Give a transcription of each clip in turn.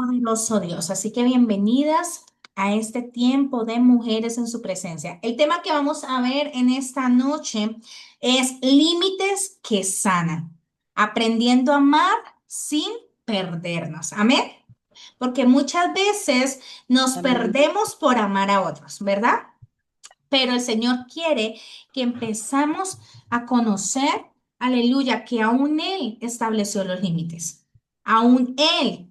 Poderoso Dios. Así que bienvenidas a este tiempo de mujeres en su presencia. El tema que vamos a ver en esta noche es límites que sanan, aprendiendo a amar sin perdernos. Amén. Porque muchas veces nos Amén. perdemos por amar a otros, ¿verdad? Pero el Señor quiere que empezamos a conocer, aleluya, que aún Él estableció los límites. Aún Él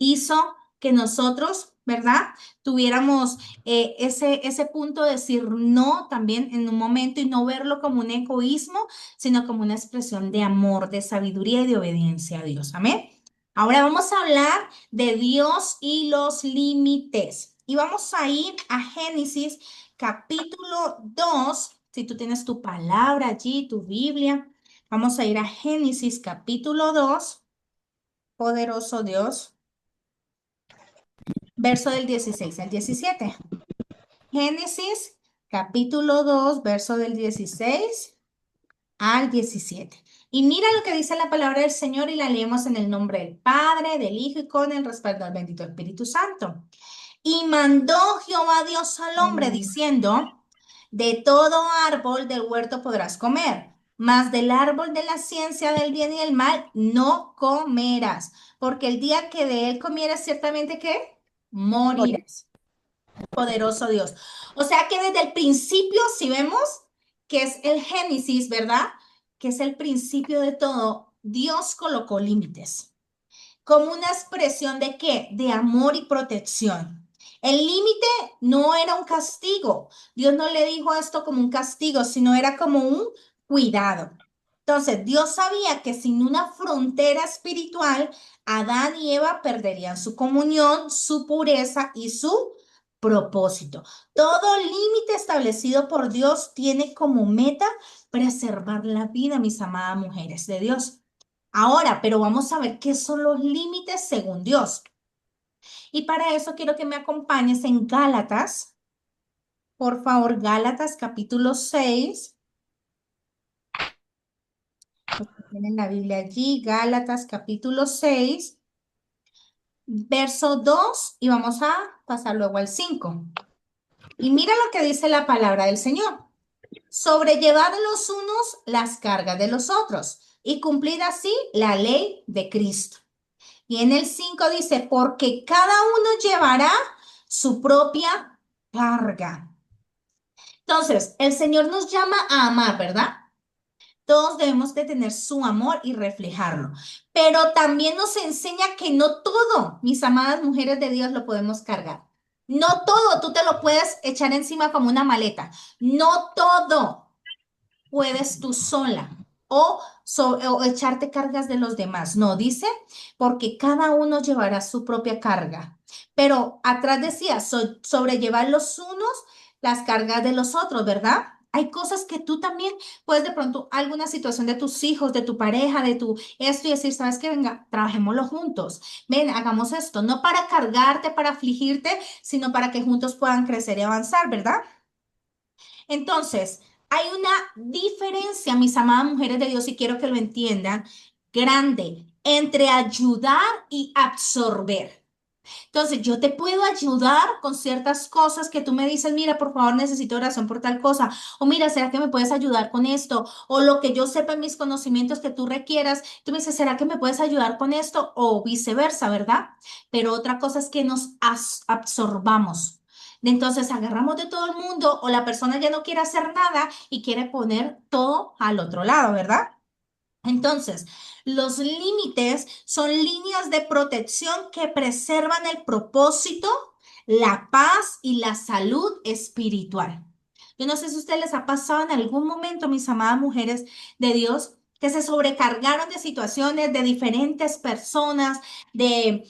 hizo que nosotros, ¿verdad? Tuviéramos ese punto de decir no también en un momento y no verlo como un egoísmo, sino como una expresión de amor, de sabiduría y de obediencia a Dios. Amén. Ahora vamos a hablar de Dios y los límites. Y vamos a ir a Génesis capítulo 2. Si tú tienes tu palabra allí, tu Biblia, vamos a ir a Génesis capítulo 2. Poderoso Dios. Verso del 16 al 17. Génesis, capítulo 2 verso del 16 al 17. Y mira lo que dice la palabra del Señor y la leemos en el nombre del Padre, del Hijo y con el respaldo del bendito Espíritu Santo. Y mandó Jehová Dios al hombre Amén. diciendo, de todo árbol del huerto podrás comer, mas del árbol de la ciencia del bien y del mal no comerás, porque el día que de él comieras ciertamente que Morir. morirás. Poderoso Dios. O sea que desde el principio, si vemos que es el Génesis, ¿verdad? Que es el principio de todo, Dios colocó límites como una expresión de qué? De amor y protección. El límite no era un castigo. Dios no le dijo esto como un castigo, sino era como un cuidado. Entonces, Dios sabía que sin una frontera espiritual, Adán y Eva perderían su comunión, su pureza y su propósito. Todo límite establecido por Dios tiene como meta preservar la vida, mis amadas mujeres de Dios. Ahora, pero vamos a ver qué son los límites según Dios. Y para eso quiero que me acompañes en Gálatas. Por favor, Gálatas capítulo 6. Tienen la Biblia allí, Gálatas capítulo 6, verso 2 y vamos a pasar luego al 5. Y mira lo que dice la palabra del Señor. Sobrellevad los unos las cargas de los otros y cumplid así la ley de Cristo. Y en el 5 dice, porque cada uno llevará su propia carga. Entonces, el Señor nos llama a amar, ¿verdad? Todos debemos de tener su amor y reflejarlo. Pero también nos enseña que no todo, mis amadas mujeres de Dios, lo podemos cargar. No todo tú te lo puedes echar encima como una maleta. No todo puedes tú sola o echarte cargas de los demás. No, dice, porque cada uno llevará su propia carga. Pero atrás decía, sobrellevar los unos las cargas de los otros, ¿verdad? Hay cosas que tú también puedes de pronto, alguna situación de tus hijos, de tu pareja, de tu esto y decir, ¿sabes qué? Venga, trabajémoslo juntos. Ven, hagamos esto, no para cargarte, para afligirte, sino para que juntos puedan crecer y avanzar, ¿verdad? Entonces, hay una diferencia, mis amadas mujeres de Dios, y quiero que lo entiendan, grande entre ayudar y absorber. Entonces, yo te puedo ayudar con ciertas cosas que tú me dices, mira, por favor, necesito oración por tal cosa, o mira, ¿será que me puedes ayudar con esto? O lo que yo sepa en mis conocimientos que tú requieras, tú me dices, ¿será que me puedes ayudar con esto? O viceversa, ¿verdad? Pero otra cosa es que nos absorbamos. Entonces agarramos de todo el mundo o la persona ya no quiere hacer nada y quiere poner todo al otro lado, ¿verdad? Entonces, los límites son líneas de protección que preservan el propósito, la paz y la salud espiritual. Yo no sé si a ustedes les ha pasado en algún momento, mis amadas mujeres de Dios, que se sobrecargaron de situaciones de diferentes personas, de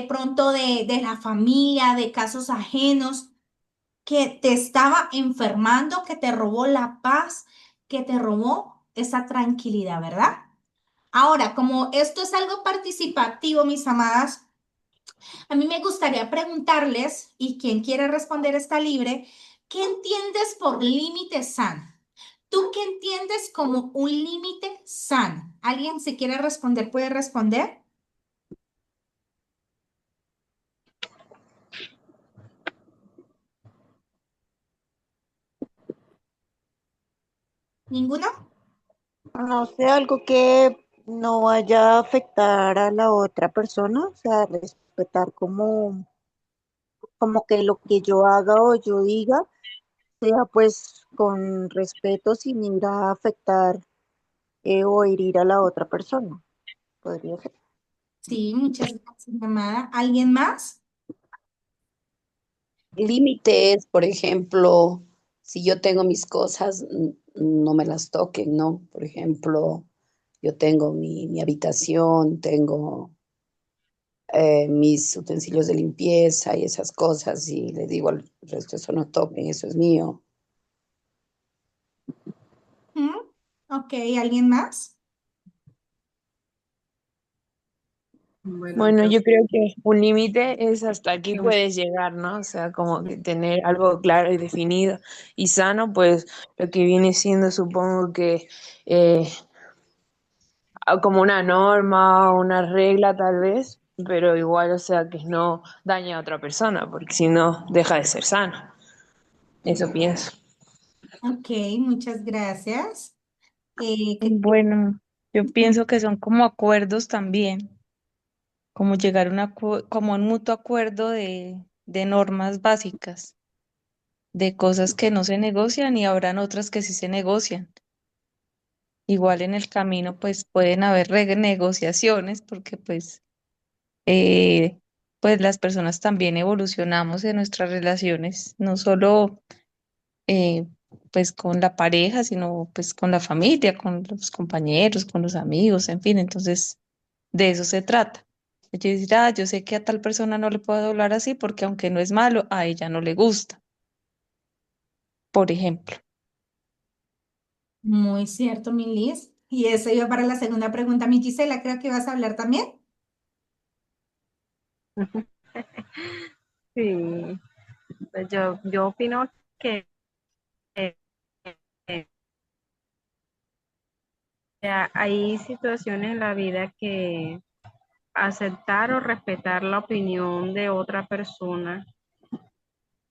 pronto de la familia, de casos ajenos, que te estaba enfermando, que te robó la paz, que te robó esa tranquilidad, ¿verdad? Ahora, como esto es algo participativo, mis amadas, a mí me gustaría preguntarles, y quien quiera responder está libre, ¿qué entiendes por límite sano? ¿Tú qué entiendes como un límite sano? ¿Alguien si quiere responder puede responder? ¿Ninguno? No sé, algo que no vaya a afectar a la otra persona, o sea, respetar como que lo que yo haga o yo diga sea pues con respeto sin ir a afectar o herir a la otra persona. Podría ser. Sí, muchas gracias, mi amada. ¿Alguien más? Límites, por ejemplo, si yo tengo mis cosas, no me las toquen, ¿no? Por ejemplo, yo tengo mi habitación, tengo mis utensilios de limpieza y esas cosas, y le digo al resto, eso no toquen, eso es mío. ¿Mm? Ok, ¿alguien más? Bueno, yo creo que un límite es hasta aquí puedes llegar, ¿no? O sea, como que tener algo claro y definido y sano, pues lo que viene siendo, supongo que eh, como una norma, una regla tal vez, pero igual, o sea, que no dañe a otra persona, porque si no, deja de ser sano. Eso pienso. Ok, muchas gracias. ¿Qué Bueno, yo pienso que son como acuerdos también, como llegar a como un mutuo acuerdo de normas básicas, de cosas que no se negocian y habrán otras que sí se negocian. Igual en el camino pues pueden haber negociaciones porque eh, pues las personas también evolucionamos en nuestras relaciones, no solo eh, pues con la pareja, sino pues con la familia, con los compañeros, con los amigos, en fin, entonces de eso se trata. Yo decir, yo sé que a tal persona no le puedo hablar así porque aunque no es malo, a ella no le gusta, por ejemplo. Muy cierto, mi Liz. Y eso iba para la segunda pregunta. Mi Gisela, creo que vas a hablar también. Sí, pues yo opino que eh, eh, hay situaciones en la vida que aceptar o respetar la opinión de otra persona,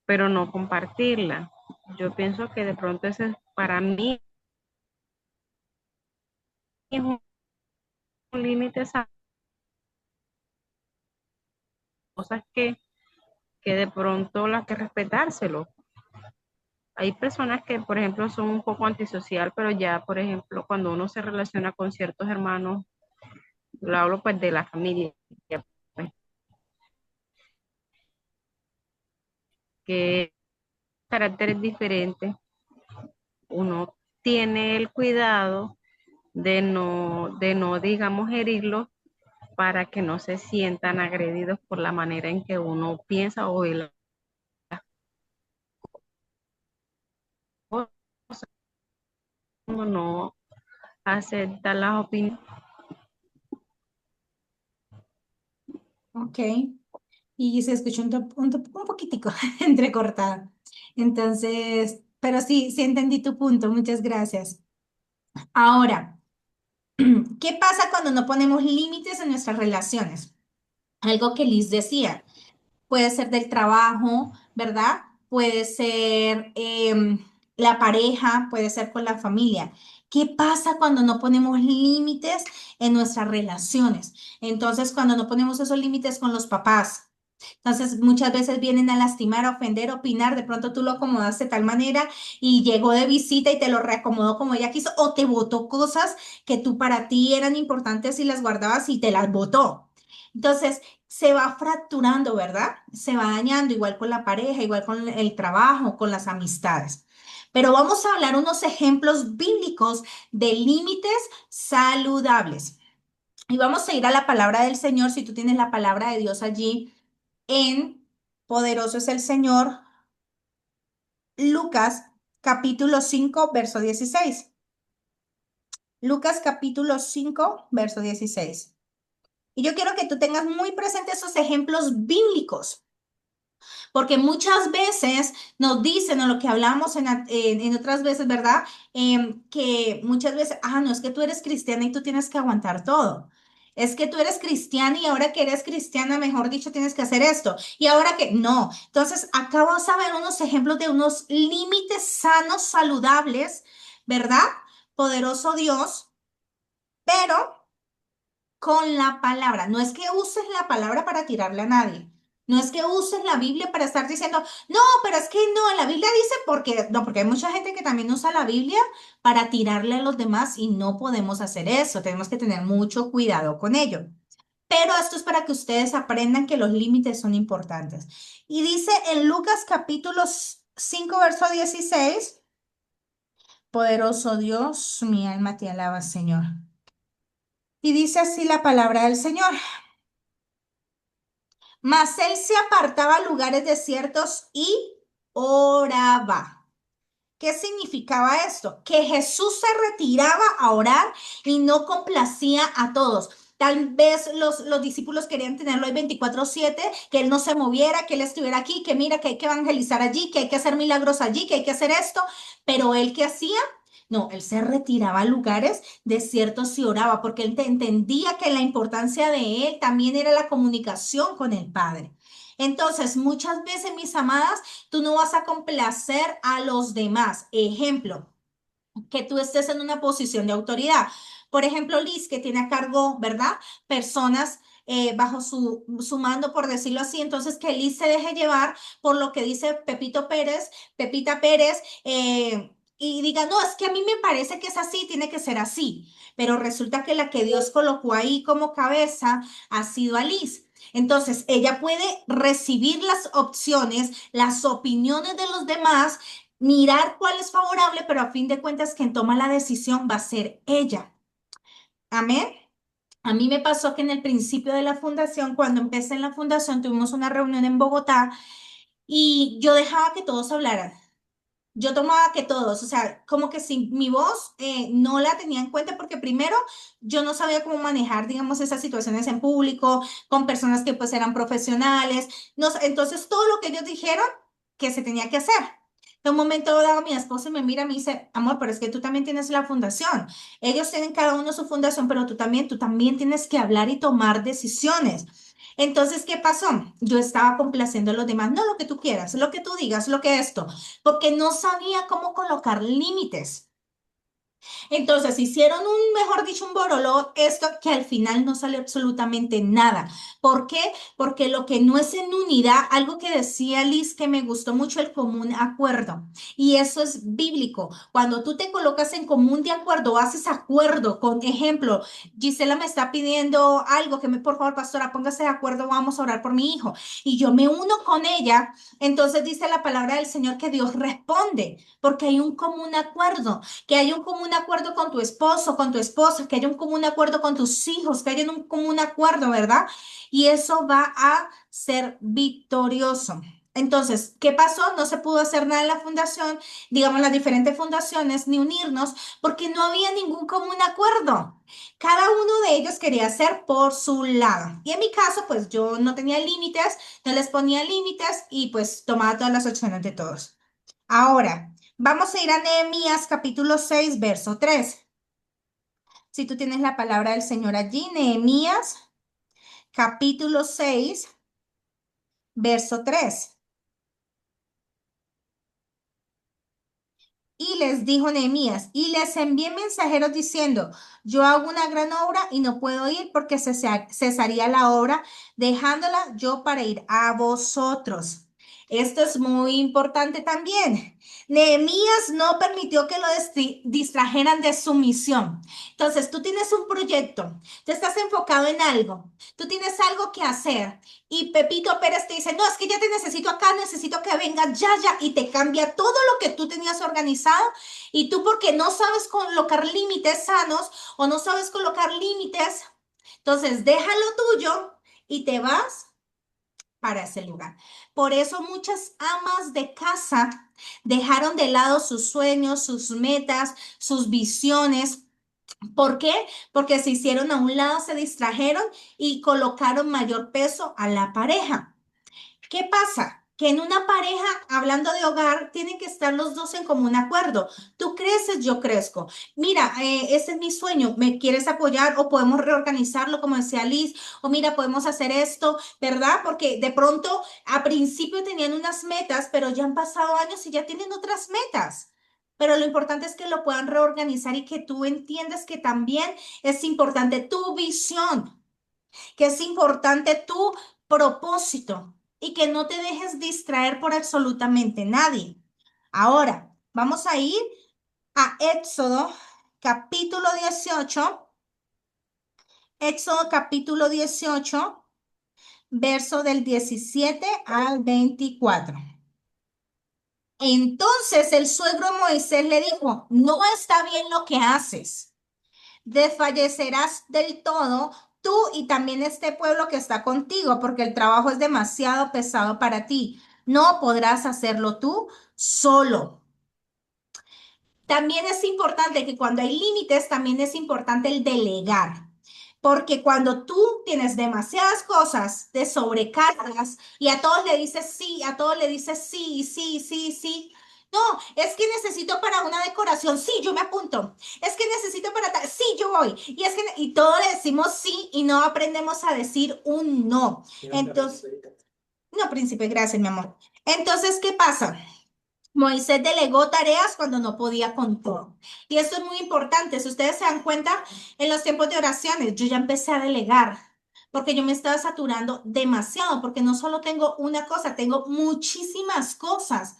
pero no compartirla. Yo pienso que de pronto ese para mí es un límite, esas cosas que de pronto las que respetárselo. Hay personas que, por ejemplo, son un poco antisocial, pero ya, por ejemplo, cuando uno se relaciona con ciertos hermanos, lo hablo pues de la familia, pues, que caracteres diferentes, uno tiene el cuidado de no, digamos, herirlos para que no se sientan agredidos por la manera en que uno piensa o ve las cosas, uno no acepta las opiniones. Ok. Y se escuchó un poquitico entrecortada. Entonces, pero sí, sí entendí tu punto. Muchas gracias. Ahora, ¿qué pasa cuando no ponemos límites en nuestras relaciones? Algo que Liz decía. Puede ser del trabajo, ¿verdad? Puede ser la pareja, puede ser con la familia. ¿Qué pasa cuando no ponemos límites en nuestras relaciones? Entonces, cuando no ponemos esos límites con los papás. Entonces, muchas veces vienen a lastimar, a ofender, a opinar. De pronto tú lo acomodaste de tal manera y llegó de visita y te lo reacomodó como ella quiso o te botó cosas que tú para ti eran importantes y las guardabas y te las botó. Entonces, se va fracturando, ¿verdad? Se va dañando igual con la pareja, igual con el trabajo, con las amistades. Pero vamos a hablar unos ejemplos bíblicos de límites saludables. Y vamos a ir a la palabra del Señor, si tú tienes la palabra de Dios allí en Poderoso es el Señor, Lucas capítulo 5 verso 16. Lucas capítulo 5 verso 16. Y yo quiero que tú tengas muy presentes esos ejemplos bíblicos. Porque muchas veces nos dicen, o lo que hablamos en otras veces, ¿verdad? Que muchas veces, no, es que tú eres cristiana y tú tienes que aguantar todo. Es que tú eres cristiana y ahora que eres cristiana, mejor dicho, tienes que hacer esto. Y ahora que no. Entonces, acá vas a ver unos ejemplos de unos límites sanos, saludables, ¿verdad? poderoso Dios, pero con la palabra. No es que uses la palabra para tirarle a nadie. No es que uses la Biblia para estar diciendo, no, pero es que no, la Biblia dice porque, no, porque hay mucha gente que también usa la Biblia para tirarle a los demás y no podemos hacer eso. Tenemos que tener mucho cuidado con ello. Pero esto es para que ustedes aprendan que los límites son importantes. Y dice en Lucas capítulo 5, verso 16, poderoso Dios, mi alma te alaba, Señor. Y dice así la palabra del Señor. Mas él se apartaba a lugares desiertos y oraba. ¿Qué significaba esto? Que Jesús se retiraba a orar y no complacía a todos. Tal vez los discípulos querían tenerlo ahí 24/7, que él no se moviera, que él estuviera aquí, que mira que hay que evangelizar allí, que hay que hacer milagros allí, que hay que hacer esto. Pero él, ¿qué hacía? No, él se retiraba a lugares desiertos y oraba, porque él entendía que la importancia de él también era la comunicación con el Padre. Entonces, muchas veces, mis amadas, tú no vas a complacer a los demás. Ejemplo, que tú estés en una posición de autoridad. Por ejemplo, Liz, que tiene a cargo, ¿verdad? Personas bajo su mando, por decirlo así. Entonces, que Liz se deje llevar por lo que dice Pepito Pérez, Pepita Pérez, y diga, no, es que a mí me parece que es así, tiene que ser así. Pero resulta que la que Dios colocó ahí como cabeza ha sido a Liz. Entonces, ella puede recibir las opciones, las opiniones de los demás, mirar cuál es favorable, pero a fin de cuentas quien toma la decisión va a ser ella. Amén. A mí me pasó que en el principio de la fundación, cuando empecé en la fundación, tuvimos una reunión en Bogotá y yo dejaba que todos hablaran. Yo tomaba que todos, o sea, como que si mi voz no la tenía en cuenta, porque primero yo no sabía cómo manejar, digamos, esas situaciones en público, con personas que pues eran profesionales. No, entonces todo lo que ellos dijeron que se tenía que hacer. En un momento dado, mi esposo me mira y me dice, amor, pero es que tú también tienes la fundación. Ellos tienen cada uno su fundación, pero tú también tienes que hablar y tomar decisiones. Entonces, ¿qué pasó? Yo estaba complaciendo a los demás, no lo que tú quieras, lo que tú digas, lo que esto, porque no sabía cómo colocar límites. Entonces hicieron mejor dicho, un boroló, esto que al final no sale absolutamente nada. ¿Por qué? Porque lo que no es en unidad, algo que decía Liz que me gustó mucho, el común acuerdo. Y eso es bíblico. Cuando tú te colocas en común de acuerdo, haces acuerdo. Con ejemplo, Gisela me está pidiendo algo que por favor, pastora, póngase de acuerdo, vamos a orar por mi hijo. Y yo me uno con ella. Entonces dice la palabra del Señor que Dios responde, porque hay un común acuerdo, que haya un común acuerdo con tu esposo, con tu esposa, que haya un común acuerdo con tus hijos, que haya un común acuerdo, ¿verdad? Y eso va a ser victorioso. Entonces, ¿qué pasó? No se pudo hacer nada en la fundación, digamos, las diferentes fundaciones, ni unirnos, porque no había ningún común acuerdo. Cada uno de ellos quería hacer por su lado. Y en mi caso, pues yo no tenía límites, no les ponía límites y pues tomaba todas las opciones de todos. Ahora, vamos a ir a Nehemías capítulo 6, verso 3. Si tú tienes la palabra del Señor allí, Nehemías capítulo 6, verso 3. Y les dijo Nehemías, y les envié mensajeros diciendo, yo hago una gran obra y no puedo ir porque cesaría la obra, dejándola yo para ir a vosotros. Esto es muy importante también. Nehemías no permitió que lo distrajeran de su misión. Entonces, tú tienes un proyecto, tú estás enfocado en algo, tú tienes algo que hacer y Pepito Pérez te dice, no, es que ya te necesito acá, necesito que vengas ya, ya, y te cambia todo lo que tú tenías organizado y tú porque no sabes colocar límites sanos o no sabes colocar límites, entonces déjalo tuyo y te vas para ese lugar. Por eso muchas amas de casa dejaron de lado sus sueños, sus metas, sus visiones. ¿Por qué? Porque se hicieron a un lado, se distrajeron y colocaron mayor peso a la pareja. ¿Qué pasa? Que en una pareja, hablando de hogar, tienen que estar los dos en común acuerdo. Tú creces, yo crezco. Mira, ese es mi sueño. ¿Me quieres apoyar o podemos reorganizarlo, como decía Liz? O mira, podemos hacer esto, ¿verdad? Porque de pronto, a principio tenían unas metas, pero ya han pasado años y ya tienen otras metas. pero lo importante es que lo puedan reorganizar y que tú entiendas que también es importante tu visión, que es importante tu propósito y que no te dejes distraer por absolutamente nadie. Ahora, vamos a ir a Éxodo capítulo 18. Éxodo capítulo 18, verso del 17 al 24. Entonces el suegro Moisés le dijo, no está bien lo que haces. Desfallecerás del todo tú y también este pueblo que está contigo, porque el trabajo es demasiado pesado para ti. No podrás hacerlo tú solo. También es importante que cuando hay límites, también es importante el delegar. Porque cuando tú tienes demasiadas cosas, te sobrecargas y a todos le dices sí, a todos le dices sí, sí, sí, sí. No, es que necesito para una decoración, sí, yo me apunto. Es que necesito para tal, sí, yo voy. Y es que y todos le decimos sí y no aprendemos a decir un no. Entonces, no, príncipe, gracias, mi amor. Entonces, ¿qué pasa? Moisés delegó tareas cuando no podía con todo. Y esto es muy importante. Si ustedes se dan cuenta, en los tiempos de oraciones, yo ya empecé a delegar, porque yo me estaba saturando demasiado, porque no solo tengo una cosa, tengo muchísimas cosas.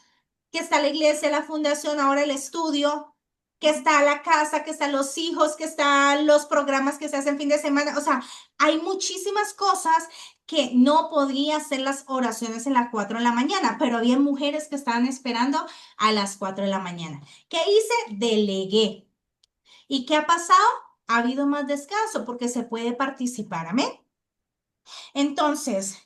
Que está la iglesia, la fundación, ahora el estudio, que está la casa, que están los hijos, que están los programas que se hacen fin de semana. O sea, hay muchísimas cosas que no podía hacer las oraciones en las 4 de la mañana, pero había mujeres que estaban esperando a las 4 de la mañana. ¿Qué hice? Delegué. ¿Y qué ha pasado? Ha habido más descanso porque se puede participar. Amén. Entonces,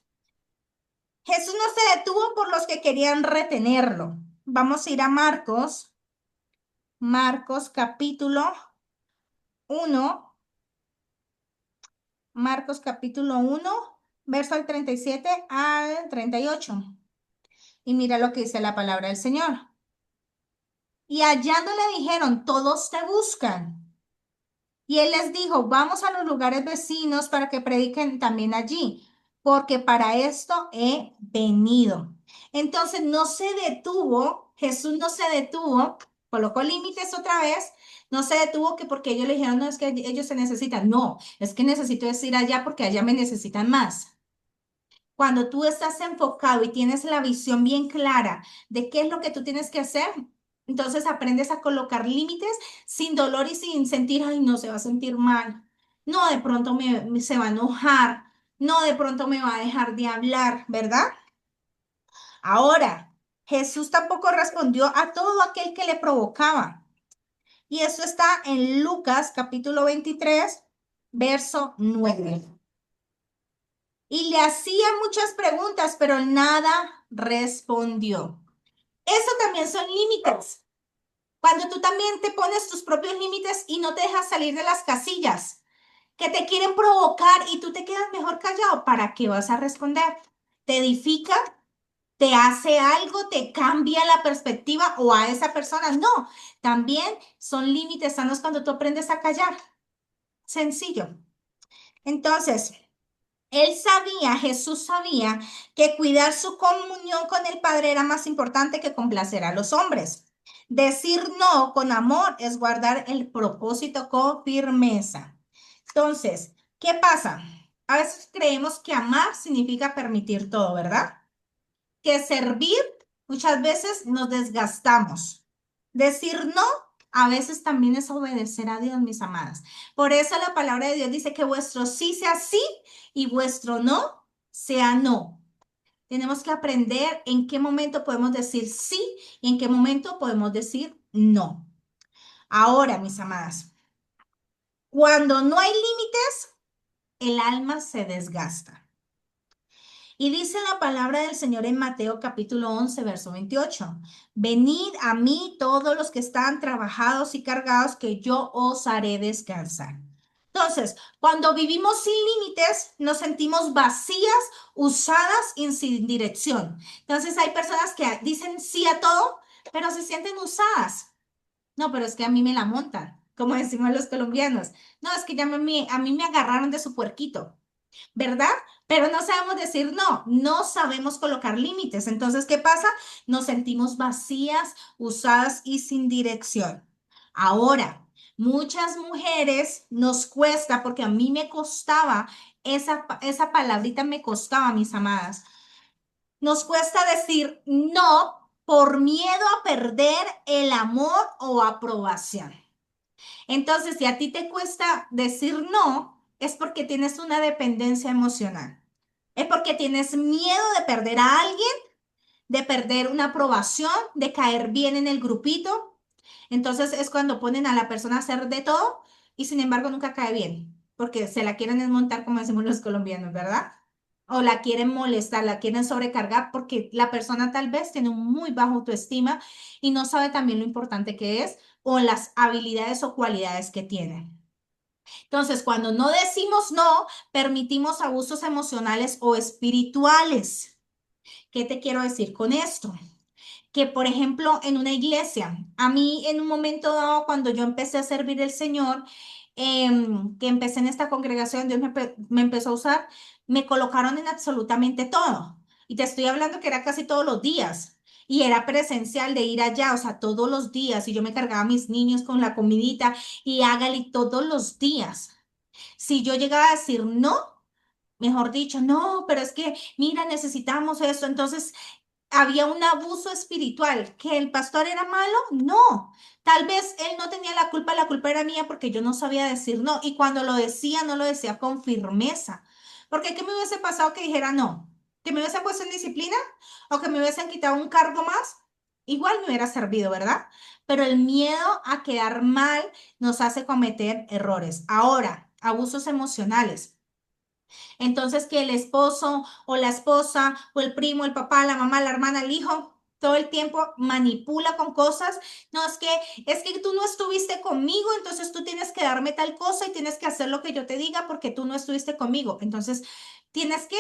Jesús no se detuvo por los que querían retenerlo. Vamos a ir a Marcos. Marcos capítulo 1. Marcos capítulo 1, verso al 37 al 38. Y mira lo que dice la palabra del Señor. Y hallando le dijeron, todos te buscan. Y él les dijo, vamos a los lugares vecinos para que prediquen también allí, porque para esto he venido. Entonces no se detuvo, Jesús no se detuvo, colocó límites otra vez, no se detuvo que porque ellos le dijeron, no, es que ellos se necesitan. No, es que necesito ir allá porque allá me necesitan más. Cuando tú estás enfocado y tienes la visión bien clara de qué es lo que tú tienes que hacer, entonces aprendes a colocar límites sin dolor y sin sentir, ay, no se va a sentir mal. No, de pronto se va a enojar. No, de pronto me va a dejar de hablar, ¿verdad? Ahora, Jesús tampoco respondió a todo aquel que le provocaba. Y eso está en Lucas capítulo 23, verso 9. Y le hacía muchas preguntas, pero nada respondió. Eso también son límites. Cuando tú también te pones tus propios límites y no te dejas salir de las casillas, que te quieren provocar y tú te quedas mejor callado, ¿para qué vas a responder? ¿Te edifica? ¿Te hace algo? ¿Te cambia la perspectiva o a esa persona? No, también son límites sanos cuando tú aprendes a callar. Sencillo. Entonces, Jesús sabía que cuidar su comunión con el Padre era más importante que complacer a los hombres. Decir no con amor es guardar el propósito con firmeza. Entonces, ¿qué pasa? A veces creemos que amar significa permitir todo, ¿verdad? Que servir, muchas veces nos desgastamos. Decir no, a veces también es obedecer a Dios, mis amadas. Por eso la palabra de Dios dice que vuestro sí sea sí y vuestro no sea no. Tenemos que aprender en qué momento podemos decir sí y en qué momento podemos decir no. Ahora, mis amadas, cuando no hay límites, el alma se desgasta. Y dice la palabra del Señor en Mateo capítulo 11, verso 28. Venid a mí todos los que están trabajados y cargados, que yo os haré descansar. Entonces, cuando vivimos sin límites, nos sentimos vacías, usadas y sin dirección. Entonces, hay personas que dicen sí a todo, pero se sienten usadas. No, pero es que a mí me la montan, como decimos los colombianos. No, es que ya a mí me agarraron de su puerquito. ¿verdad? Pero no sabemos decir no, no sabemos colocar límites. Entonces, ¿qué pasa? Nos sentimos vacías, usadas y sin dirección. Ahora, muchas mujeres nos cuesta, porque a mí me costaba, esa palabrita me costaba, mis amadas. Nos cuesta decir no por miedo a perder el amor o aprobación. Entonces, si a ti te cuesta decir no, es porque tienes una dependencia emocional. Es porque tienes miedo de perder a alguien, de perder una aprobación, de caer bien en el grupito. Entonces es cuando ponen a la persona a hacer de todo y sin embargo nunca cae bien, porque se la quieren desmontar, como decimos los colombianos, ¿verdad? O la quieren molestar, la quieren sobrecargar porque la persona tal vez tiene un muy bajo autoestima y no sabe también lo importante que es o las habilidades o cualidades que tiene. Entonces, cuando no decimos no, permitimos abusos emocionales o espirituales. ¿Qué te quiero decir con esto? Que, por ejemplo, en una iglesia, a mí en un momento dado, cuando yo empecé a servir al Señor, que empecé en esta congregación, Dios me empezó a usar, me colocaron en absolutamente todo. Y te estoy hablando que era casi todos los días. Y era presencial de ir allá, o sea, todos los días. Y yo me cargaba a mis niños con la comidita y hágale todos los días. Si yo llegaba a decir no, mejor dicho, no, pero es que, mira, necesitamos eso. Entonces, había un abuso espiritual. ¿Que el pastor era malo? No. Tal vez él no tenía la culpa era mía porque yo no sabía decir no. Y cuando lo decía, no lo decía con firmeza. Porque ¿qué me hubiese pasado que dijera no? ¿Que me hubiesen puesto en disciplina? ¿O que me hubiesen quitado un cargo más? Igual me hubiera servido, ¿verdad? Pero el miedo a quedar mal nos hace cometer errores. Ahora, abusos emocionales. Entonces, que el esposo o la esposa o el primo, el papá, la mamá, la hermana, el hijo, todo el tiempo manipula con cosas. No, es que tú no estuviste conmigo, entonces tú tienes que darme tal cosa y tienes que hacer lo que yo te diga porque tú no estuviste conmigo. Entonces, tienes que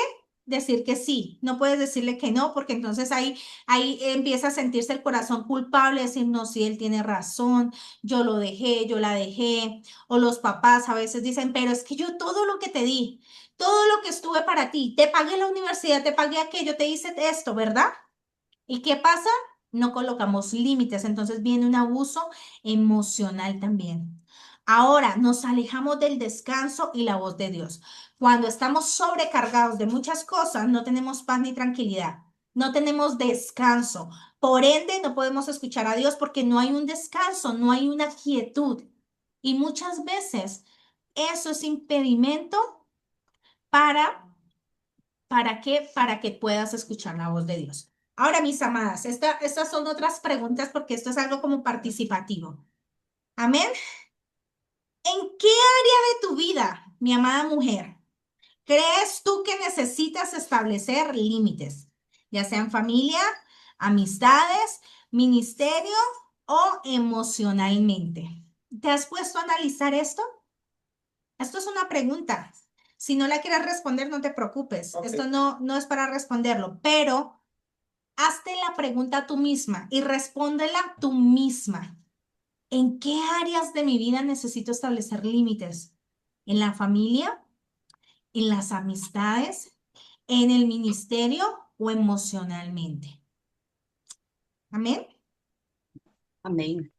decir que sí, no puedes decirle que no, porque entonces ahí empieza a sentirse el corazón culpable, decir, no, sí, él tiene razón, yo lo dejé, yo la dejé, o los papás a veces dicen, pero es que yo todo lo que te di, todo lo que estuve para ti, te pagué la universidad, te pagué aquello, te hice esto, ¿verdad? ¿Y qué pasa? No colocamos límites, entonces viene un abuso emocional también. Ahora nos alejamos del descanso y la voz de Dios. Cuando estamos sobrecargados de muchas cosas, no tenemos paz ni tranquilidad, no tenemos descanso. Por ende, no podemos escuchar a Dios porque no hay un descanso, no hay una quietud. Y muchas veces eso es impedimento para, ¿para qué? Para que puedas escuchar la voz de Dios. Ahora, mis amadas, estas son otras preguntas porque esto es algo como participativo. Amén. ¿En qué área de tu vida, mi amada mujer, crees tú que necesitas establecer límites? Ya sean familia, amistades, ministerio o emocionalmente. ¿Te has puesto a analizar esto? Esto es una pregunta. Si no la quieres responder, no te preocupes. Ok. Esto no es para responderlo, pero hazte la pregunta tú misma y respóndela tú misma. ¿En qué áreas de mi vida necesito establecer límites? ¿En la familia? ¿En las amistades? ¿En el ministerio o emocionalmente? Amén. Amén.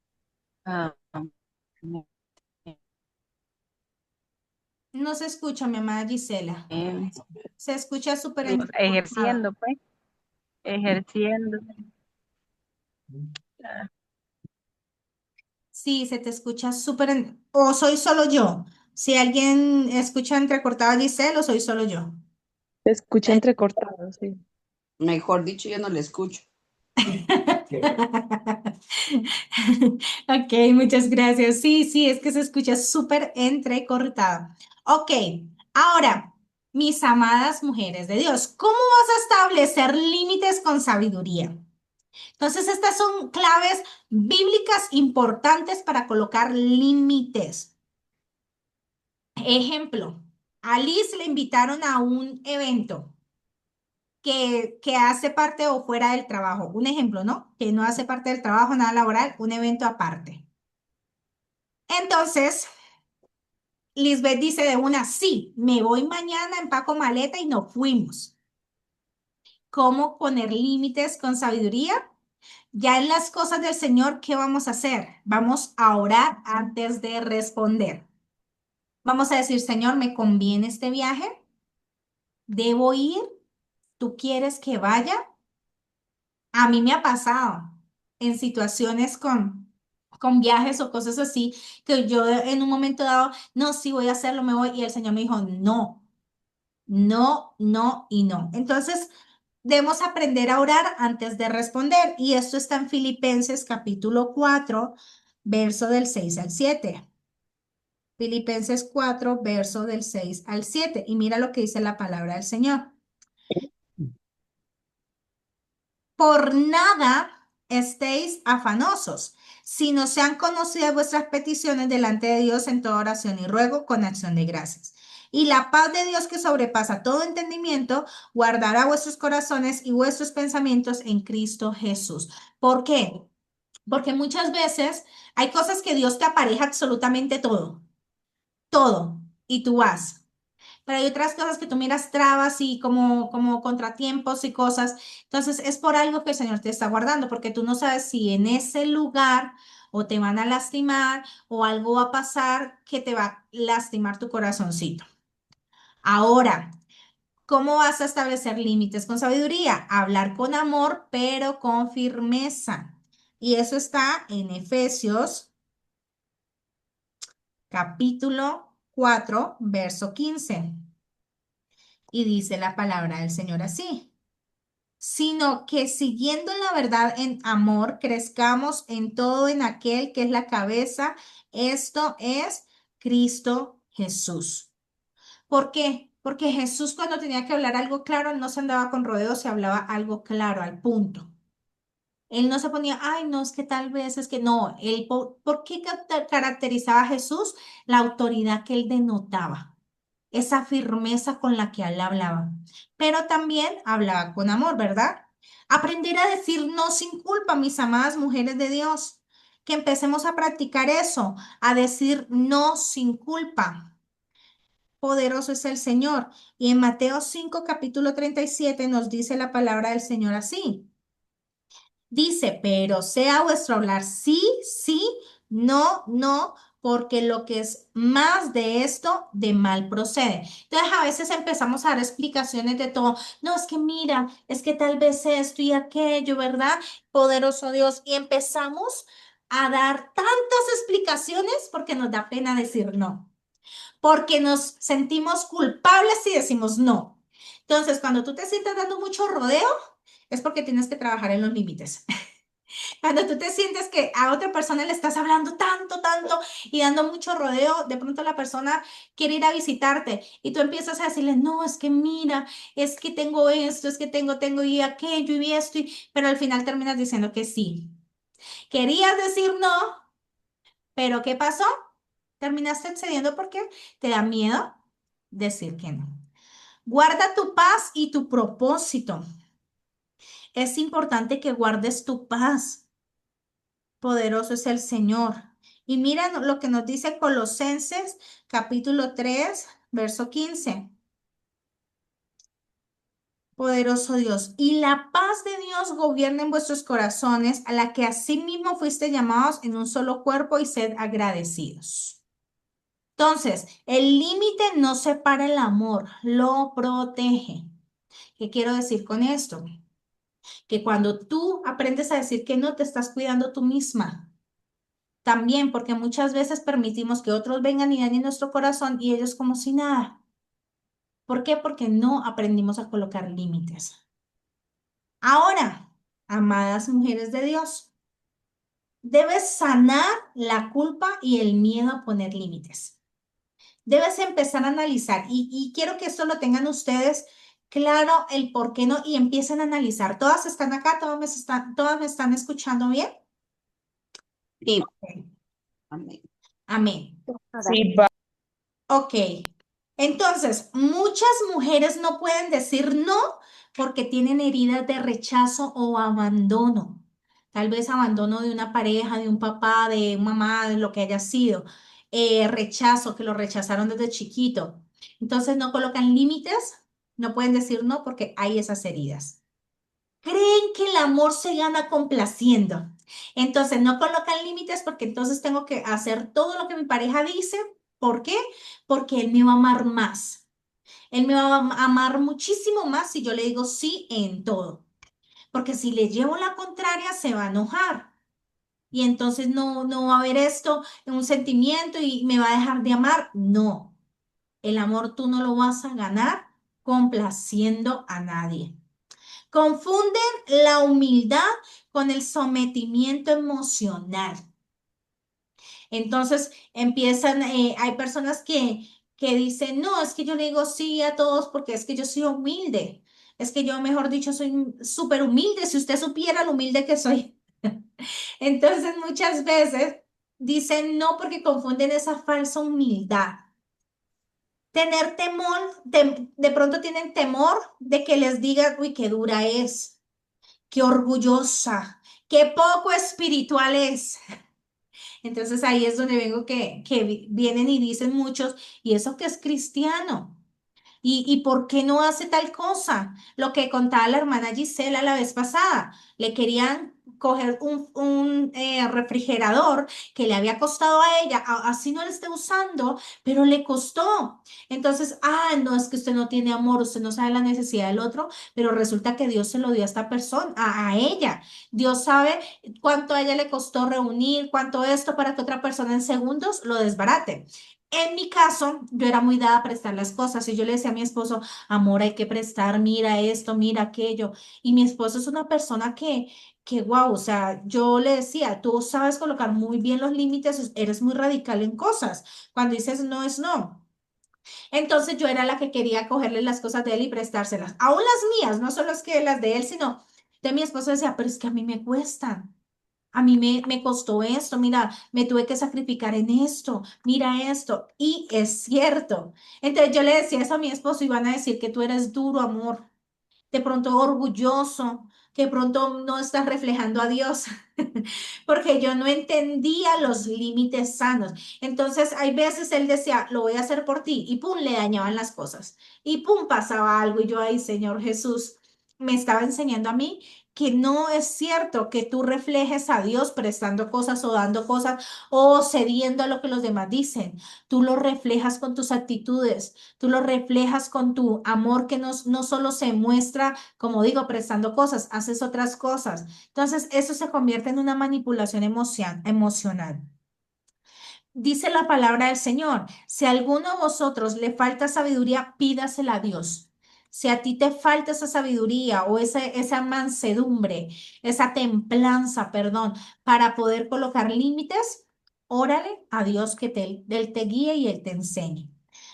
Ah, No se escucha, mi amada Gisela. bien. Se escucha súper Pues, entrecortado. ejerciendo, pues, ejerciendo. Sí, se te escucha súper... O soy solo yo. Si alguien escucha entrecortado a Giselle, o soy solo yo. Se escucha entrecortado, sí. Mejor dicho, yo no le escucho. Ok, muchas gracias. Sí, sí, es que se escucha súper entrecortado. Ok, ahora, mis amadas mujeres de Dios, ¿cómo vas a establecer límites con sabiduría? Entonces, estas son claves bíblicas importantes para colocar límites. Ejemplo, a Liz le invitaron a un evento que hace parte o fuera del trabajo. Un ejemplo, ¿no? Que no hace parte del trabajo, nada laboral, un evento aparte. Entonces, Lisbeth dice de una, sí, me voy mañana, empaco maleta y nos fuimos. ¿Cómo poner límites con sabiduría? Ya en las cosas del Señor, ¿qué vamos a hacer? Vamos a orar antes de responder. Vamos a decir, Señor, ¿me conviene este viaje? ¿Debo ir? ¿Tú quieres que vaya? A mí me ha pasado en situaciones con viajes o cosas así, que yo en un momento dado, no, sí voy a hacerlo, me voy, y el Señor me dijo, no, no, no y no. Entonces, debemos aprender a orar antes de responder, y esto está en Filipenses capítulo 4, verso del 6 al 7. Filipenses 4, verso del 6 al 7. Y mira lo que dice la palabra del Señor. Por nada estéis afanosos, sino sean conocidas vuestras peticiones delante de Dios en toda oración y ruego con acción de gracias. Y la paz de Dios que sobrepasa todo entendimiento, guardará vuestros corazones y vuestros pensamientos en Cristo Jesús. ¿Por qué? Porque muchas veces hay cosas que Dios te apareja absolutamente todo, todo, y tú vas. Pero hay otras cosas que tú miras trabas y como contratiempos y cosas. Entonces es por algo que el Señor te está guardando, porque tú no sabes si en ese lugar o te van a lastimar o algo va a pasar que te va a lastimar tu corazoncito. Ahora, ¿cómo vas a establecer límites con sabiduría? Hablar con amor, pero con firmeza. Y eso está en Efesios capítulo 4, verso 15. Y dice la palabra del Señor así, sino que siguiendo la verdad en amor, crezcamos en todo en aquel que es la cabeza, esto es Cristo Jesús. ¿Por qué? Porque Jesús cuando tenía que hablar algo claro, no se andaba con rodeos, se hablaba algo claro, al punto. Él no se ponía, ay, no, es que tal vez, es que no. Él, ¿por qué caracterizaba a Jesús? La autoridad que él denotaba, esa firmeza con la que él hablaba. Pero también hablaba con amor, ¿verdad? Aprender a decir no sin culpa, mis amadas mujeres de Dios. Que empecemos a practicar eso, a decir no sin culpa. Poderoso es el Señor. Y en Mateo 5, capítulo 37, nos dice la palabra del Señor así. Dice, pero sea vuestro hablar sí, sí, no, no, porque lo que es más de esto, de mal procede. Entonces, a veces empezamos a dar explicaciones de todo. No, es que mira, es que tal vez esto y aquello, ¿verdad? Poderoso Dios. Y empezamos a dar tantas explicaciones porque nos da pena decir no, porque nos sentimos culpables si decimos no. Entonces, cuando tú te sientas dando mucho rodeo, es porque tienes que trabajar en los límites. Cuando tú te sientes que a otra persona le estás hablando tanto, tanto y dando mucho rodeo, de pronto la persona quiere ir a visitarte y tú empiezas a decirle, no, es que mira, es que tengo esto, es que tengo y aquello y esto, pero al final terminas diciendo que sí. Querías decir no, pero ¿qué pasó? Terminaste accediendo porque te da miedo decir que no. Guarda tu paz y tu propósito. Es importante que guardes tu paz. Poderoso es el Señor. Y mira lo que nos dice Colosenses capítulo 3, verso 15. Poderoso Dios. Y la paz de Dios gobierna en vuestros corazones, a la que asimismo fuiste llamados en un solo cuerpo y sed agradecidos. Entonces, el límite no separa el amor, lo protege. ¿Qué quiero decir con esto? Que cuando tú aprendes a decir que no, te estás cuidando tú misma. También porque muchas veces permitimos que otros vengan y dañen nuestro corazón y ellos como si nada. ¿Por qué? Porque no aprendimos a colocar límites. Ahora, amadas mujeres de Dios, debes sanar la culpa y el miedo a poner límites. Debes empezar a analizar y quiero que esto lo tengan ustedes claro el por qué no y empiecen a analizar. ¿Todas están acá? ¿Todas me están escuchando bien? Sí, Amén. Amén. Sí, Ok, entonces muchas mujeres no pueden decir no porque tienen heridas de rechazo o abandono. Tal vez abandono de una pareja, de un papá, de una mamá, de lo que haya sido. rechazo, que lo rechazaron desde chiquito. Entonces no colocan límites, no pueden decir no porque hay esas heridas. Creen que el amor se gana complaciendo. Entonces no colocan límites porque entonces tengo que hacer todo lo que mi pareja dice. ¿Por qué? Porque él me va a amar más. Él me va a amar muchísimo más si yo le digo sí en todo. Porque si le llevo la contraria, se va a enojar. Y entonces no va a haber esto, un sentimiento y me va a dejar de amar. No, el amor tú no lo vas a ganar complaciendo a nadie. Confunden la humildad con el sometimiento emocional. Entonces empiezan, hay personas que dicen, no, es que yo le digo sí a todos porque es que yo soy humilde. Es que yo, mejor dicho, soy súper humilde. Si usted supiera lo humilde que soy. Entonces muchas veces dicen no porque confunden esa falsa humildad. Tener temor, de pronto tienen temor de que les digan, uy, qué dura es, qué orgullosa, qué poco espiritual es. Entonces ahí es donde vengo que vienen y dicen muchos, y eso que es cristiano. ¿Y por qué no hace tal cosa? Lo que contaba la hermana Gisela la vez pasada. Le querían coger un refrigerador que le había costado a ella, así no lo esté usando, pero le costó. Entonces, no, es que usted no tiene amor, usted no sabe la necesidad del otro, pero resulta que Dios se lo dio a esta persona, a ella. Dios sabe cuánto a ella le costó reunir, cuánto esto para que otra persona en segundos lo desbarate. En mi caso, yo era muy dada a prestar las cosas y yo le decía a mi esposo, amor, hay que prestar, mira esto, mira aquello. Y mi esposo es una persona wow, o sea, yo le decía, tú sabes colocar muy bien los límites, eres muy radical en cosas. Cuando dices no es no. Entonces yo era la que quería cogerle las cosas de él y prestárselas. Aún las mías, no solo es que las de él, sino de mi esposo decía, pero es que a mí me cuestan. A mí me costó esto, mira, me tuve que sacrificar en esto, mira esto. Y es cierto. Entonces yo le decía eso a mi esposo y van a decir que tú eres duro, amor, de pronto orgulloso, que de pronto no estás reflejando a Dios, porque yo no entendía los límites sanos. Entonces hay veces él decía, lo voy a hacer por ti, y pum, le dañaban las cosas, y pum, pasaba algo, y yo, ay, Señor Jesús, me estaba enseñando a mí que no es cierto que tú reflejes a Dios prestando cosas o dando cosas o cediendo a lo que los demás dicen. Tú lo reflejas con tus actitudes, tú lo reflejas con tu amor que no solo se muestra, como digo, prestando cosas, haces otras cosas. Entonces, eso se convierte en una manipulación emocional. Dice la palabra del Señor, si a alguno de vosotros le falta sabiduría, pídasela a Dios. Si a ti te falta esa sabiduría o esa mansedumbre, esa templanza, perdón, para poder colocar límites, órale a Dios que Él te guíe y Él te enseñe.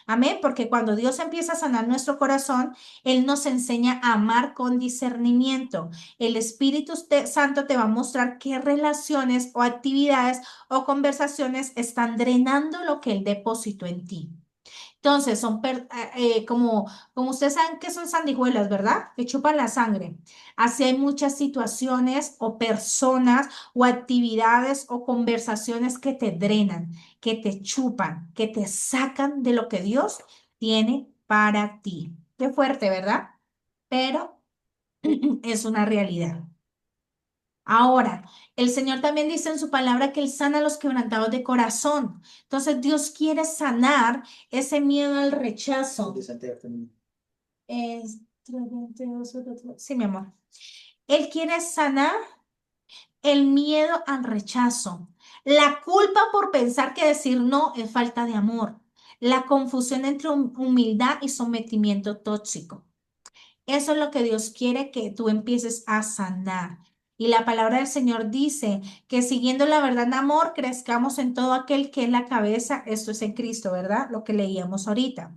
Amén, porque cuando Dios empieza a sanar nuestro corazón, Él nos enseña a amar con discernimiento. El Espíritu Santo te va a mostrar qué relaciones o actividades o conversaciones están drenando lo que Él depositó en ti. Entonces, como ustedes saben que son sanguijuelas, ¿verdad? Que chupan la sangre. Así hay muchas situaciones o personas o actividades o conversaciones que te drenan, que te chupan, que te sacan de lo que Dios tiene para ti. Qué fuerte, ¿verdad? Pero es una realidad. Ahora, el Señor también dice en su palabra que Él sana a los quebrantados de corazón. Entonces, Dios quiere sanar ese miedo al rechazo. Es- Sí, mi amor. Él quiere sanar el miedo al rechazo, la culpa por pensar que decir no es falta de amor, la confusión entre humildad y sometimiento tóxico. Eso es lo que Dios quiere que tú empieces a sanar. Y la palabra del Señor dice que siguiendo la verdad en amor, crezcamos en todo aquel que es la cabeza, esto es en Cristo, ¿verdad? Lo que leíamos ahorita.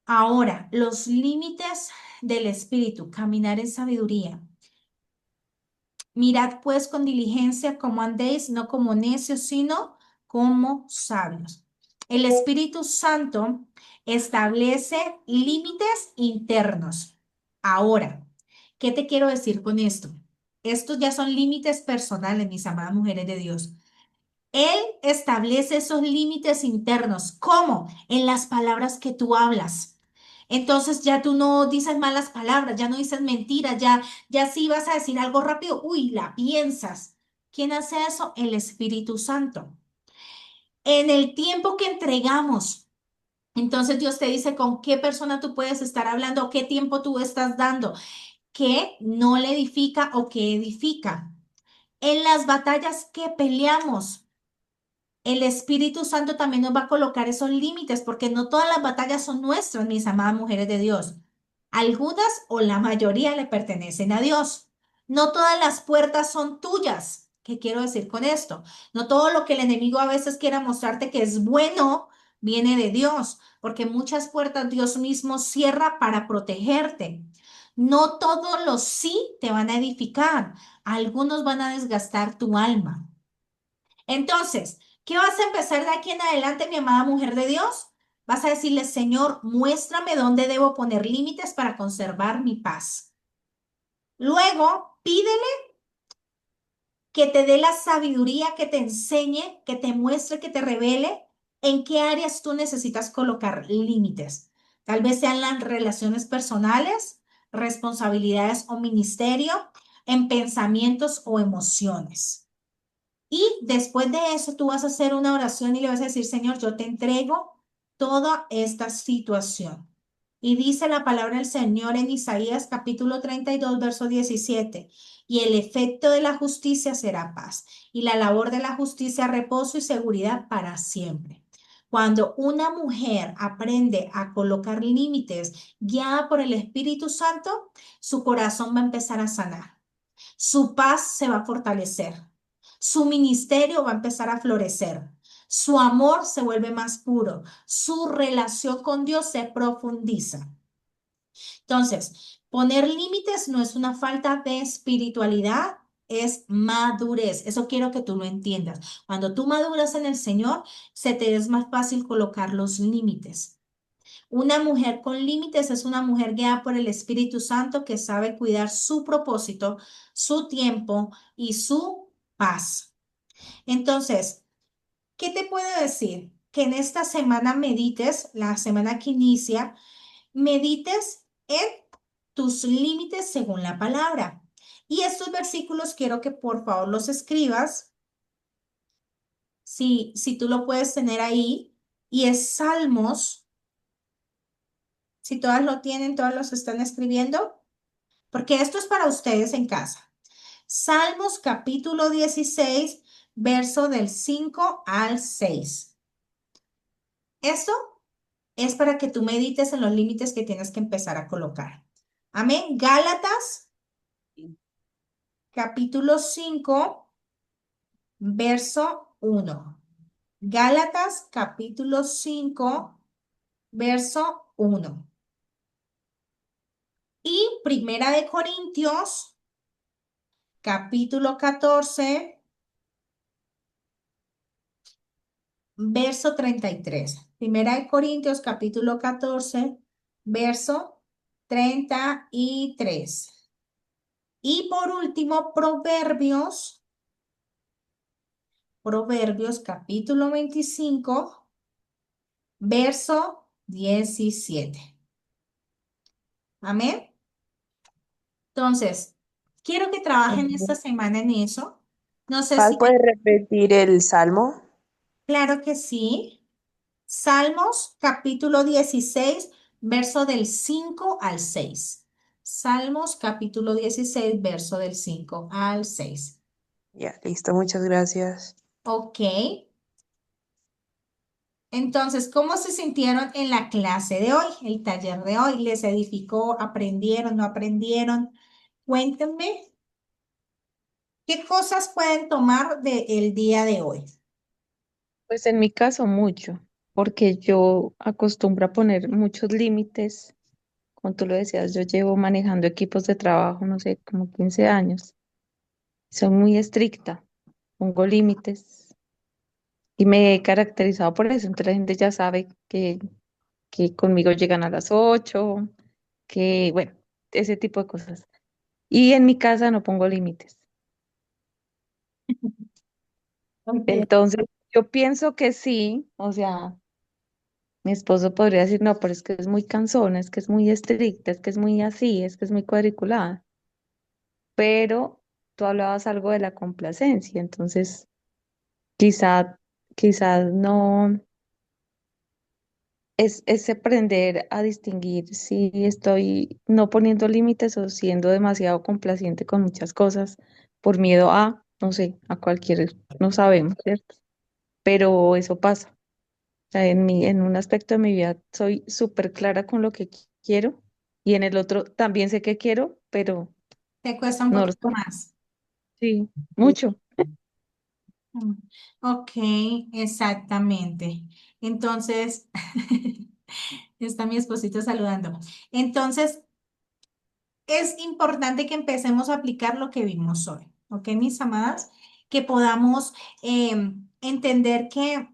Ahora, los límites del Espíritu, caminar en sabiduría. Mirad pues con diligencia cómo andéis, no como necios, sino como sabios. El Espíritu Santo establece límites internos. Ahora, ¿qué te quiero decir con esto? Estos ya son límites personales, mis amadas mujeres de Dios. Él establece esos límites internos. ¿Cómo? En las palabras que tú hablas. Entonces ya tú no dices malas palabras, ya no dices mentiras, ya si vas a decir algo rápido, uy, la piensas. ¿Quién hace eso? El Espíritu Santo. En el tiempo que entregamos, entonces Dios te dice con qué persona tú puedes estar hablando, qué tiempo tú estás dando, qué no le edifica o qué edifica. En las batallas que peleamos, el Espíritu Santo también nos va a colocar esos límites, porque no todas las batallas son nuestras, mis amadas mujeres de Dios. Algunas o la mayoría le pertenecen a Dios. No todas las puertas son tuyas. ¿Qué quiero decir con esto? No todo lo que el enemigo a veces quiera mostrarte que es bueno viene de Dios, porque muchas puertas Dios mismo cierra para protegerte. No todos los sí te van a edificar. Algunos van a desgastar tu alma. Entonces, ¿qué vas a empezar de aquí en adelante, mi amada mujer de Dios? Vas a decirle, Señor, muéstrame dónde debo poner límites para conservar mi paz. Luego, pídele que te dé la sabiduría, que te enseñe, que te muestre, que te revele en qué áreas tú necesitas colocar límites. Tal vez sean las relaciones personales, responsabilidades o ministerio, en pensamientos o emociones. Y después de eso, tú vas a hacer una oración y le vas a decir, Señor, yo te entrego toda esta situación. Y dice la palabra del Señor en Isaías capítulo 32 verso 17, y el efecto de la justicia será paz, y la labor de la justicia reposo y seguridad para siempre. Cuando una mujer aprende a colocar límites guiada por el Espíritu Santo, su corazón va a empezar a sanar, su paz se va a fortalecer, su ministerio va a empezar a florecer, su amor se vuelve más puro, su relación con Dios se profundiza. Entonces, poner límites no es una falta de espiritualidad, es madurez. Eso quiero que tú lo entiendas. Cuando tú maduras en el Señor, se te es más fácil colocar los límites. Una mujer con límites es una mujer guiada por el Espíritu Santo que sabe cuidar su propósito, su tiempo y su paz. Entonces, ¿qué te puedo decir? Que en esta semana medites, la semana que inicia, medites en tus límites según la palabra. Y estos versículos quiero que por favor los escribas, si tú lo puedes tener ahí, y es Salmos, si todas lo tienen, todas los están escribiendo, porque esto es para ustedes en casa. Salmos capítulo 16, verso del 5 al 6. Esto es para que tú medites en los límites que tienes que empezar a colocar. Amén. Gálatas capítulo 5, verso 1. Gálatas capítulo 5, verso 1. Y Primera de Corintios capítulo 14, verso 33. Primera de Corintios capítulo 14, verso 33. Y por último, Proverbios capítulo 25, verso 17. Amén. Entonces, quiero que trabajen esta semana en eso. No sé Paz, si, ¿puedes repetir el salmo? claro que sí. Salmos capítulo 16, verso del 5 al 6. Salmos capítulo 16, verso del 5 al 6. Ya, listo, muchas gracias. Ok. Entonces, ¿cómo se sintieron en la clase de hoy, el taller de hoy? ¿Les edificó? ¿Aprendieron? ¿No aprendieron? Cuéntenme, ¿qué cosas pueden tomar del día de hoy? Pues en mi caso mucho, porque yo acostumbro a poner muchos límites. Como tú lo decías, yo llevo manejando equipos de trabajo, no sé, como 15 años. Soy muy estricta, pongo límites y me he caracterizado por eso. Entonces la gente ya sabe que conmigo llegan a las 8, que bueno, ese tipo de cosas. Y en mi casa no pongo límites. Ok. Entonces, yo pienso que sí, o sea, mi esposo podría decir, no, pero es que es muy cansona, es que es muy estricta, es que es muy así, es que es muy cuadriculada. Pero tú hablabas algo de la complacencia, entonces quizá, quizás no, es aprender a distinguir si estoy no poniendo límites o siendo demasiado complaciente con muchas cosas por miedo a, no sé, a cualquier, no sabemos, ¿cierto? Pero eso pasa. O sea, en un aspecto de mi vida soy súper clara con lo que quiero y en el otro también sé que quiero, pero Te cuesta un no lo sé. poquito más. Sí, mucho. Mm, Ok, exactamente. Entonces, está mi esposito saludando. Entonces, es importante que empecemos a aplicar lo que vimos hoy, ¿ok, mis amadas? Que podamos entender que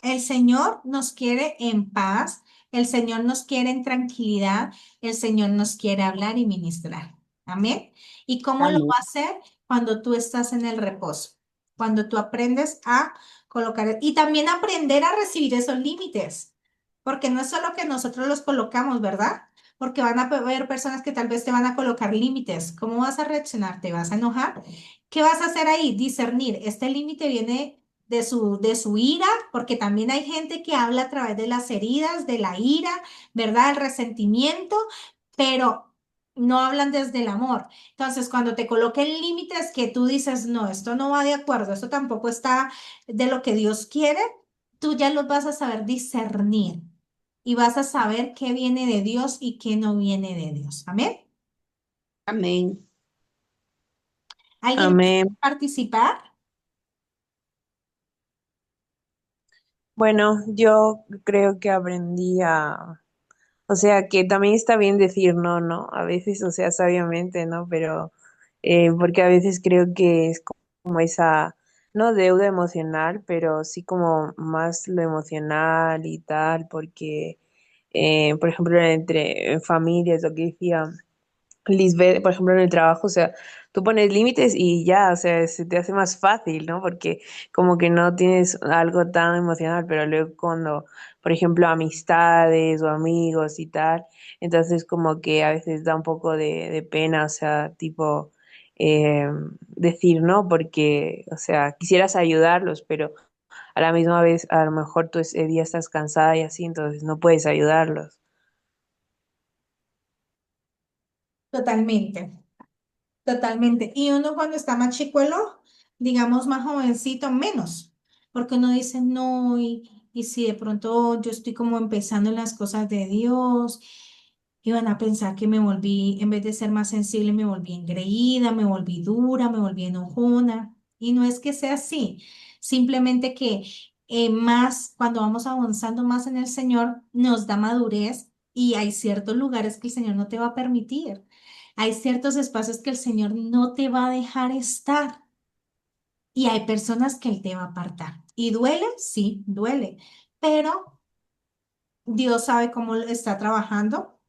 el Señor nos quiere en paz, el Señor nos quiere en tranquilidad, el Señor nos quiere hablar y ministrar. Amén. ¿Y cómo lo Amén. va a hacer? Cuando tú estás en el reposo, cuando tú aprendes a colocar y también aprender a recibir esos límites, porque no es solo que nosotros los colocamos, ¿verdad? Porque van a haber personas que tal vez te van a colocar límites. ¿Cómo vas a reaccionar? ¿Te vas a enojar? ¿Qué vas a hacer ahí? Discernir. Este límite viene de su ira, porque también hay gente que habla a través de las heridas, de la ira, ¿verdad? El resentimiento, pero no hablan desde el amor. Entonces, cuando te coloquen límites que tú dices, no, esto no va de acuerdo, esto tampoco está de lo que Dios quiere, tú ya los vas a saber discernir y vas a saber qué viene de Dios y qué no viene de Dios. Amén. Amén. ¿Alguien más quiere Amén. participar? Bueno, yo creo que aprendí a, o sea, que también está bien decir no, no, a veces, o sea, sabiamente, ¿no? Pero, porque a veces creo que es como esa, no deuda emocional, pero sí como más lo emocional y tal, porque, por ejemplo, entre familias, lo que decía. Lisbeth, por ejemplo, en el trabajo, o sea, tú pones límites y ya, o sea, se te hace más fácil, ¿no? Porque como que no tienes algo tan emocional, pero luego cuando, por ejemplo, amistades o amigos y tal, entonces como que a veces da un poco de pena, o sea, tipo, eh, decir no, porque, o sea, quisieras ayudarlos, pero a la misma vez a lo mejor tú ese día estás cansada y así, entonces no puedes ayudarlos. Totalmente, totalmente. Y uno cuando está más chicuelo, digamos más jovencito, menos, porque uno dice no, y si de pronto yo estoy como empezando en las cosas de Dios, y van a pensar que me volví, en vez de ser más sensible, me volví engreída, me volví dura, me volví enojona. Y no es que sea así, simplemente que más, cuando vamos avanzando más en el Señor, nos da madurez y hay ciertos lugares que el Señor no te va a permitir. Hay ciertos espacios que el Señor no te va a dejar estar y hay personas que Él te va a apartar. ¿Y duele? Sí, duele, pero Dios sabe cómo está trabajando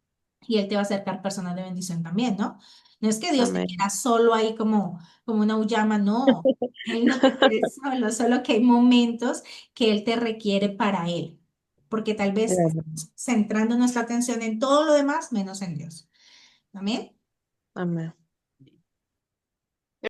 y Él te va a acercar personas de bendición también, ¿no? No es que Dios te Amén. quiera solo ahí como una auyama, no. Él no te quiere solo, solo que hay momentos que Él te requiere para Él, porque tal vez estamos centrando nuestra atención en todo lo demás menos en Dios. Amén. Amén.